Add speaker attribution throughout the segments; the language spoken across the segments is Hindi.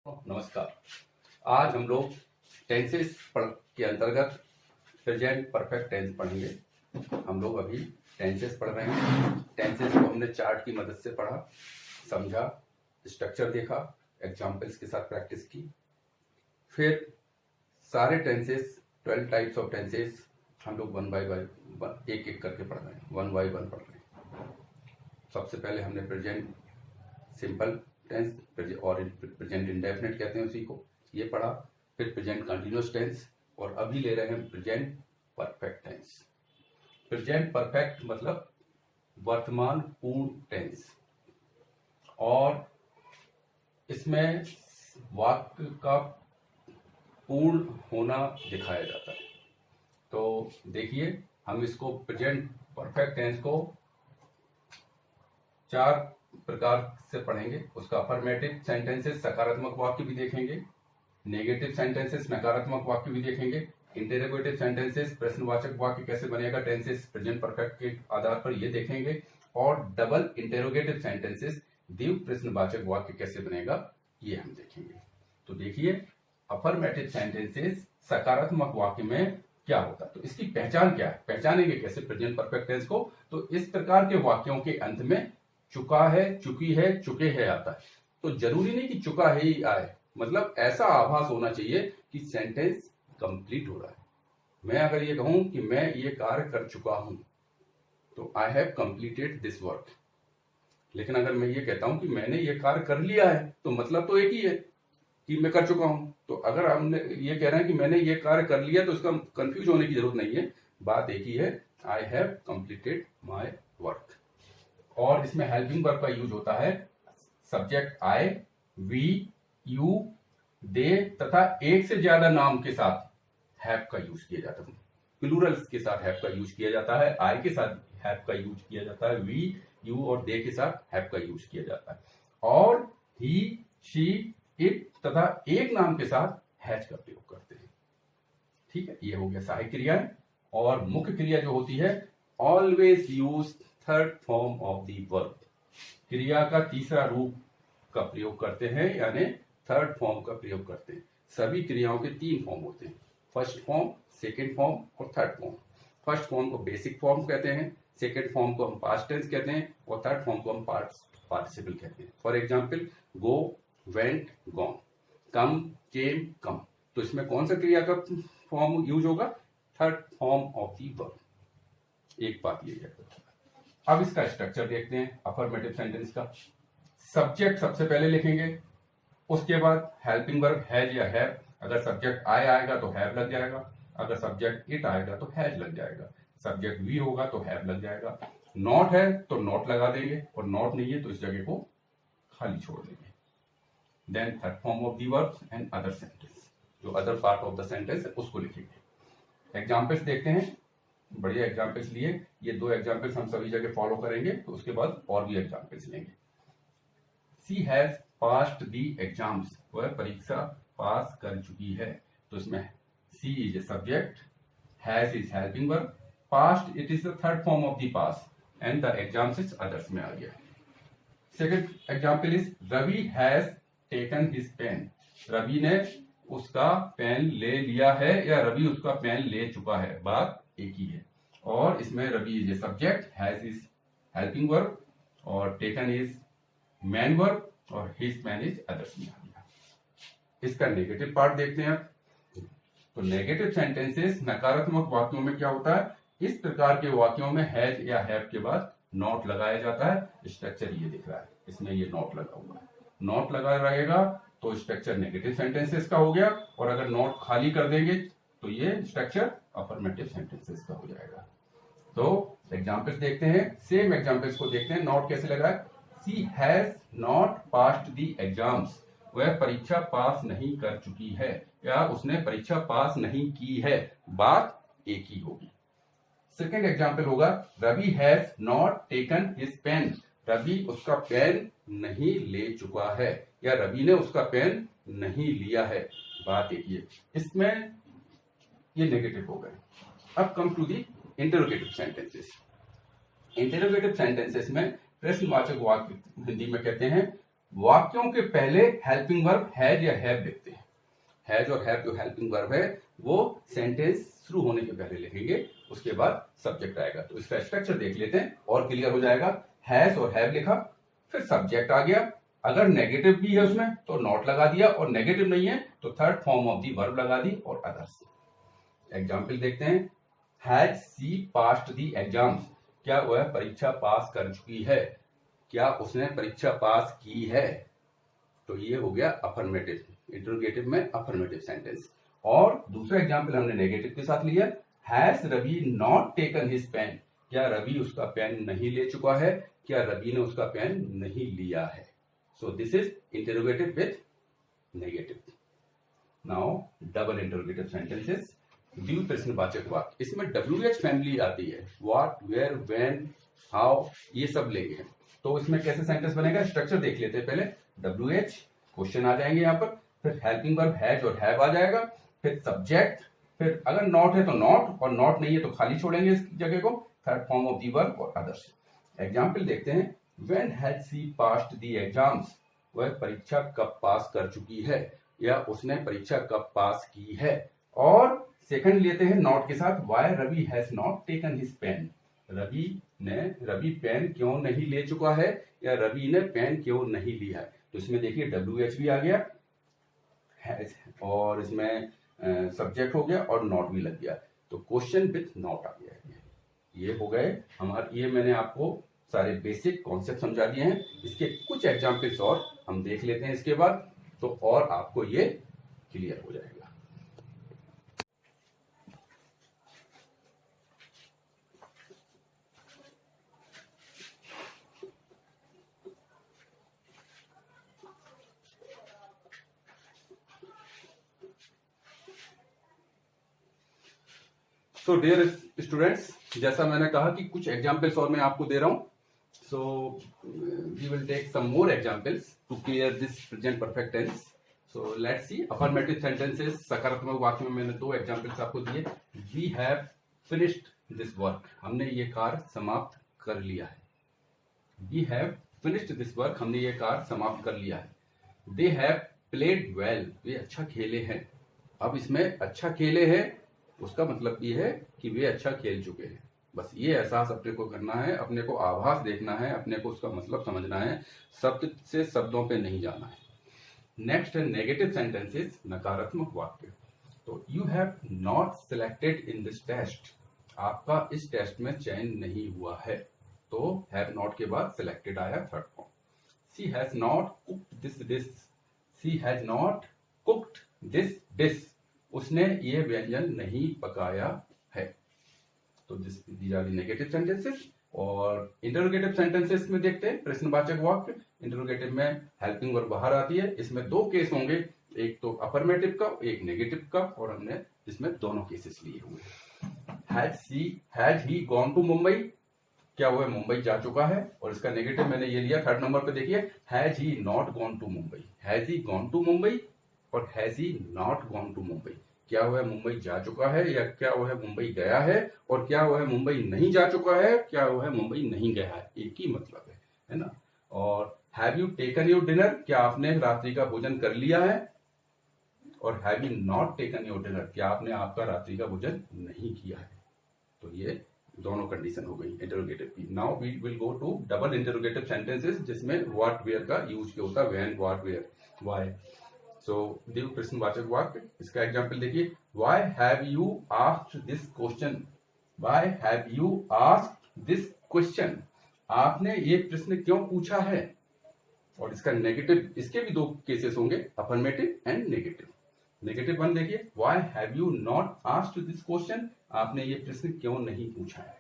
Speaker 1: नमस्कार। आज हम लोग टेंसेस के अंतर्गत प्रेजेंट परफेक्ट टेंस पढ़ेंगे। हम लोग अभी टेंसेस पढ़ रहे हैं। टेंसेस को हमने चार्ट की मदद से पढ़ा, समझा, स्ट्रक्चर देखा, एग्जाम्पल्स के साथ प्रैक्टिस की। फिर सारे टेंसेस 12 टाइप्स ऑफ टेंसेस हम लोग वन बाय एक एक करके पढ़ रहे हैं, वन बाय वन पढ़ रहे हैं। सबसे पहले हमने प्रेजेंट सिंपल टेंस और प्रेजेंट इंडेफिनिट कहते हैं उसी को, ये पढ़ा। फिर प्रेजेंट कंटिन्यूअस टेंस और अभी ले रहे हैं present perfect tense. Present perfect मतलब वर्तमान पूर्ण टेंस, और इसमें वाक्य का पूर्ण होना दिखाया जाता है। तो देखिए, हम इसको प्रेजेंट परफेक्ट टेंस को 4 प्रकार से पढ़ेंगे। उसका अफर्मेटिव सेंटेंसेस सकारात्मक वाक्य भी देखेंगे, नेगेटिव सेंटेंसेस नकारात्मक वाक्य भी देखेंगे, इंटरोगेटिव सेंटेंसेस प्रश्नवाचक वाक्य कैसे बनेगा टेंसेस प्रेजेंट परफेक्ट के आधार पर ये देखेंगे, और डबल इंटरोगेटिव सेंटेंसेस द्विव प्रश्नवाचक वाक्य कैसे बनेगा ये हम देखेंगे। तो देखिए, अफर्मेटिव सेंटेंसेस सकारात्मक वाक्य में क्या होता है, तो इसकी पहचान क्या है, पहचानेंगे कैसे प्रेजेंट परफेक्ट टेंस को। तो इस प्रकार के वाक्यों के अंत में चुका है, चुकी है, चुके है आता है। तो जरूरी नहीं कि चुका है ही आए, मतलब ऐसा आभास होना चाहिए कि सेंटेंस कंप्लीट हो रहा है। मैं अगर ये कहूं कि मैं ये कार्य कर चुका हूं तो I have completed this work, लेकिन अगर मैं ये कहता हूं कि मैंने ये कार्य कर लिया है तो मतलब तो एक ही है कि मैं कर चुका हूं। तो अगर हमने ये कह रहे हैं कि मैंने ये कार्य कर लिया तो इसका कंफ्यूज होने की जरूरत नहीं है, बात एक ही है, I have completed my work. और इसमें हेल्पिंग वर्ब का यूज होता है सब्जेक्ट आई, वी, यू, दे तथा एक से ज्यादा नाम के साथ हैव का यूज किया जाता है। प्लूरल्स के साथ हैव का यूज किया जाता है, आई के साथ हैव का यूज किया जाता है, वी, यू और दे के साथ हैव का यूज किया जाता है, और ही, शी, इट तथा एक नाम के साथ हैज का प्रयोग करते हैं। ठीक है, ये हो गया सहायक क्रियाएं। और मुख्य क्रिया जो होती है, always use third form of the verb, क्रिया का तीसरा रूप का प्रयोग करते हैं, यानी थर्ड फॉर्म का प्रयोग करते हैं। सभी क्रियाओं के 3 फॉर्म होते हैं, फर्स्ट फॉर्म, सेकंड फॉर्म और थर्ड फॉर्म। फर्स्ट फॉर्म को बेसिक फॉर्म कहते हैं, सेकंड फॉर्म को हम पास्ट टेंस कहते हैं, और थर्ड फॉर्म को हम पार्टिसिपल कहते हैं। For example, go, went, gone, come, came, come. तो इसमें कौन सा क्रिया का फॉर्म यूज होगा, third form of the verb. एक बात ये है। अब इसका स्ट्रक्चर देखते हैं अफर्मेटिव सेंटेंस का। सब्जेक्ट सबसे पहले लिखेंगे, उसके बाद हेल्पिंग वर्ब हैज या हैव। अगर सब्जेक्ट आई आएगा तो हैव लग जाएगा, अगर सब्जेक्ट इट आएगा तो हैज लग जाएगा, सब्जेक्ट वी होगा तो हैव लग जाएगा, नॉट है तो नॉट लगा देंगे, और नॉट नहीं है तो इस जगह को खाली छोड़ देंगे। Then third form of the verb and other sentence, जो other part of the sentence है उसको लिखेंगे। एग्जाम्पल्स देखते हैं, बढ़िया एग्जाम्पल्स लिए। ये 2 एग्जाम्पल्स हम सभी जगह फॉलो करेंगे, तो उसके बाद और भी एग्जाम्पल्स लेंगे। She has passed the exams, वह परीक्षा पास कर चुकी है। तो इसमें she is a subject, has is helping verb, passed it is the third form of the pass, and the exams is others में आ गया। Second example is Ravi has taken his pen, Ravi ने उसका पेन ले लिया है या रवि उसका पेन ले चुका है, बात एक ही है। और इसमें Ravi is a subject, has is helping verb, और टेकन इज मैन वर्ब, और हिज पेन इज अदर्स में आ गया। इसका नेगेटिव पार्ट देखते हैं। तो नेगेटिव सेंटेंसेस नकारात्मक वाक्यों में क्या होता है, इस प्रकार के वाक्यों में हैज या हैव के बाद नॉट लगाया जाता है। स्ट्रक्चर ये दिख रहा है, इसमें ये नॉट लगा हुआ है, नॉट लगा रहेगा तो स्ट्रक्चर नेगेटिव सेंटेंसेस का हो गया, और अगर नॉट खाली कर देंगे तो ये स्ट्रक्चर अफर्मेटिव सेंटेंसेस का हो जाएगा। तो एग्जाम्पल्स देखते हैं, सेम एग्जाम्पल्स को देखते हैं। नॉट कैसे लगा है, she has not passed the exams, वह परीक्षा पास नहीं कर चुकी है, या उसने परीक्षा पास नहीं की है, बात एक ही होगी। सेकेंड एग्जाम्पल होगा, Ravi has not taken his pen, Ravi उसका पेन नहीं ले चुका है, या रवि ने उसका पेन नहीं लिया है, बात एक ही है। इसमें ये नेगेटिव हो गए। अब come to the interrogative sentences. Interrogative sentences में प्रश्नवाचक वाक्य हिंदी में कहते हैं वाक्यों के पहले हेल्पिंग वर्ब हैज या हैव लिखते हैं। हैज और हैव जो हेल्पिंग वर्ब है वो सेंटेंस शुरू होने के पहले लिखेंगे, उसके बाद सब्जेक्ट आएगा। तो इसका स्ट्रक्चर देख लेते हैं और क्लियर हो जाएगा। हैज और हैव लिखा, फिर सब्जेक्ट आ गया, अगर नेगेटिव भी है उसमें तो नॉट लगा दिया, और नेगेटिव नहीं है तो third form of the verb लगा दी और अदर्स। एग्जाम्पल देखते हैं। Has she passed the exams, क्या वह परीक्षा पास कर चुकी है, क्या उसने परीक्षा पास की है। तो ये हो गया अफर्मेटिव, इंटरोगेटिव में अफर्मेटिव सेंटेंस। और दूसरा एग्जाम्पल हमने नेगेटिव के साथ लिया। Has Ravi not taken his pen, क्या रवि उसका पेन नहीं ले चुका है, क्या रवि ने उसका पेन नहीं लिया है। So this is interrogative with negative. Now double interrogative sentences, द्वितीय प्रश्नवाचक वाक्य, इसमें WH फैमिली आती है, व्हाट, वेयर, व्हेन, हाउ, ये सब लेंगे हैं। तो इसमें कैसे सेंटेंस बनेगा, स्ट्रक्चर देख लेते हैं पहले। WH क्वेश्चन आ जाएंगे यहाँ पर, फिर हेल्पिंग वर्ब हैज और हैव आ जाएगा, फिर सब्जेक्ट, फिर अगर नॉट है तो नॉट, और नॉट नहीं है तो खाली छोड़ेंगे इस जगह को, third form of the verb और अदर्स। एग्जाम्पल देखते हैं। When has she passed the exams, वह परीक्षा कब पास कर चुकी है, या उसने परीक्षा कब पास की है। और सेकंड लेते हैं नॉट के साथ। Why Ravi has not taken his pen, Ravi pen क्यों नहीं ले चुका है, या रवि ने पेन क्यों नहीं लिया है। तो इसमें देखिए WH भी आ गया हैज, और इसमें सब्जेक्ट हो गया और नॉट भी लग गया, तो क्वेश्चन विथ नॉट आ गया। ये हो गए हमारे, ये मैंने आपको सारे बेसिक कॉन्सेप्ट समझा दिए हैं। इसके कुछ एग्जाम्पल्स और हम देख लेते हैं इसके बाद, तो और आपको ये क्लियर हो जाएगा। सो डियर स्टूडेंट्स, जैसा मैंने कहा कि कुछ एग्जाम्पल्स और मैं आपको दे रहा हूं। So we will take some more examples to clear this present perfect tense. So let's see affirmative sentences, सकारात्मक वाक्य में मैंने 2 एग्जाम्पल्स आपको दिए। We have finished this work, हमने ये कार्य समाप्त कर लिया है। We have finished this work, हमने ये कार्य समाप्त कर लिया है। दे हैव प्लेड वेल, वे अच्छा खेले हैं। अब इसमें अच्छा खेले हैं उसका मतलब ये है कि वे अच्छा खेल चुके हैं। बस ये एहसास अपने को करना है, अपने को आभास देखना है, अपने को उसका मतलब समझना है, शब्द से शब्दों पे नहीं जाना है। नेक्स्ट है नेगेटिव सेंटेंसेस, नकारात्मक वाक्य। तो you have not selected in this test, आपका इस टेस्ट में चयन नहीं हुआ है। तो हैव नॉट के बाद सिलेक्टेड आया, third form. She has not cooked this dish, she has not cooked this dish, उसने ये व्यंजन नहीं पकाया है। तो these are the negative sentences. और इंटरोगेटिव सेंटेंसेस में देखते हैं प्रश्नवाचक वाक्य। इंटरोगेटिव में हेल्पिंग वर्ब बाहर आती है, इसमें 2 केस होंगे, एक तो अफर्मेटिव का, एक नेगेटिव का, और हमने इसमें दोनों केसेस लिए हुए। Has he gone to Mumbai, क्या वह मुंबई जा चुका है। और इसका नेगेटिव मैंने ये लिया थर्ड नंबर पे, देखिए has he not gone to Mumbai, has he gone to Mumbai और has he not gone to Mumbai, क्या वह मुंबई जा चुका है या क्या वह मुंबई गया है, और क्या वह मुंबई नहीं जा चुका है, क्या वह मुंबई नहीं गया है, एक ही मतलब है ना। और have you taken your dinner, क्या आपने रात्रि का भोजन कर लिया है। और have you not taken your dinner, क्या आपने आपका रात्रि का भोजन नहीं किया है। तो ये दोनों कंडीशन हो गई इंटरोगेटिव की। Now we will go to double interrogative sentences, जिसमें व्हाट वेयर का यूज किया होता है, when, what, where, why. So द्वितीय प्रश्नवाचक वाक्य, इसका एग्जांपल देखिए। Why have you asked this question, why have you asked this question, आपने ये प्रश्न क्यों पूछा है। और इसका नेगेटिव, इसके भी 2 केसेस होंगे, अफर्मेटिव एंड नेगेटिव। नेगेटिव 1 देखिए, why have you not asked this question, आपने ये प्रश्न क्यों नहीं पूछा है।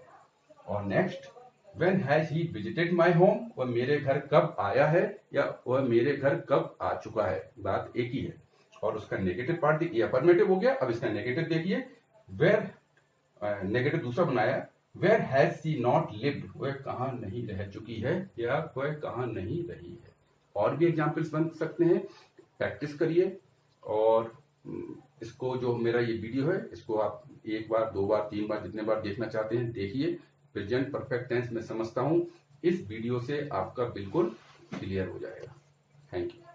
Speaker 1: और next, when has he visited my home, वह मेरे घर कब आया है या वह मेरे घर कब आ चुका है, बात एक ही है। और उसका नेगेटिव पार्ट देखिए, अफर्मेटिव हो गया। अब इसका नेगेटिव देखिए, वेयर, नेगेटिव दूसरा बनाया, where has she not lived, वह कहां नहीं रह चुकी है या वह कहां नहीं रही है। और भी एग्जाम्पल्स बन सकते हैं, प्रैक्टिस करिए। और इसको, जो मेरा ये वीडियो है, इसको आप 1 बार 2 बार 3 बार जितने बार देखना चाहते हैं देखिए। प्रेजेंट परफेक्ट टेंस मैं समझता हूं इस वीडियो से आपका बिल्कुल क्लियर हो जाएगा। Thank you.